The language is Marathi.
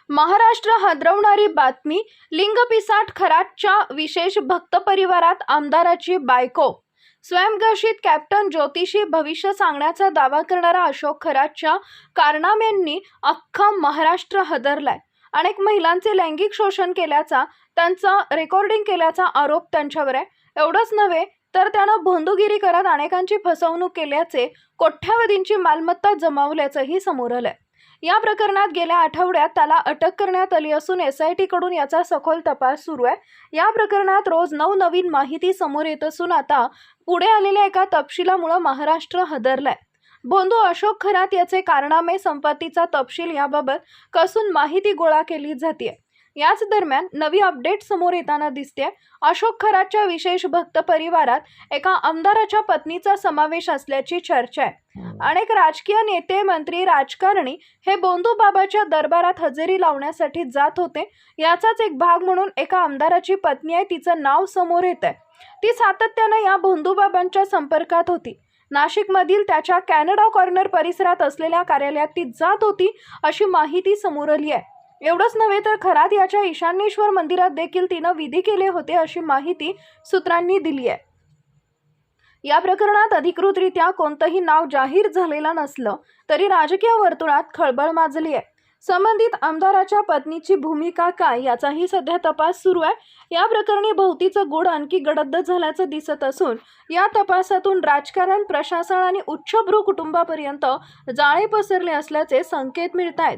महाराष्ट्र हादरवणारी बातमी. लिंगपिसाट खरातच्या विशेष भक्त परिवारात आमदाराची बायको. स्वयंघोषित कॅप्टन ज्योतिषी भविष्य सांगण्याचा दावा करणारा अशोक खरातच्या कारनाम्यांनी अख्खा महाराष्ट्र हादरलाय. अनेक महिलांचे लैंगिक शोषण केल्याचा, त्यांचा रेकॉर्डिंग केल्याचा आरोप त्यांच्यावर आहे. एवढंच नव्हे तर त्यानं भोंदूगिरी करत अनेकांची फसवणूक केल्याचे, कोट्यावधींची मालमत्ता जमावल्याचंही समोर आलंय. या प्रकरणात गेल्या आठवड्यात त्याला अटक करण्यात आली असून SIT कडून याचा सखोल तपास सुरू आहे. या प्रकरणात रोज नवनवीन माहिती समोर येत असून आता पुढे आलेल्या एका तपशिलामुळे महाराष्ट्र हादरलाय. भोंदू अशोक खरात याचे कारनामे, संपत्तीचा तपशील याबाबत कसून माहिती गोळा केली जाते. याच दरम्यान नवी अपडेट समोर येताना दिसते. अशोक खरातच्या विशेष भक्त परिवारात एका आमदाराच्या पत्नीचा समावेश असल्याची चर्चा आहे. अनेक राजकीय नेते, मंत्री, राजकारणी हे भोंदू बाबाच्या दरबारात हजेरी लावण्यासाठी जात होते. याचाच एक भाग म्हणून एका आमदाराची पत्नी आहे, तिचं नाव समोर येत आहे. ती सातत्यानं या भोंदू बाबांच्या संपर्कात होती. नाशिकमधील त्याच्या कॅनडा कॉर्नर परिसरात असलेल्या कार्यालयात ती जात होती अशी माहिती समोर आली आहे. एवढंच नव्हे तर खरात याच्या ईशान्येश्वर मंदिरात देखील तिनं विधी केले होते अशी माहिती सूत्रांनी दिली आहे. या प्रकरणात अधिकृतरित्या कोणतंही नाव जाहीर झालेलं नसलं तरी राजकीय वर्तुळात खळबळ माजली आहे. संबंधित आमदाराच्या पत्नीची भूमिका काय याचाही सध्या तपास सुरू आहे. या प्रकरणी भोवतीचं गूढ आणखी गडद झाल्याचं दिसत असून या तपासातून राजकारण, प्रशासन आणि उच्चभ्रू कुटुंबापर्यंत जाळे पसरले असल्याचे संकेत मिळत आहेत.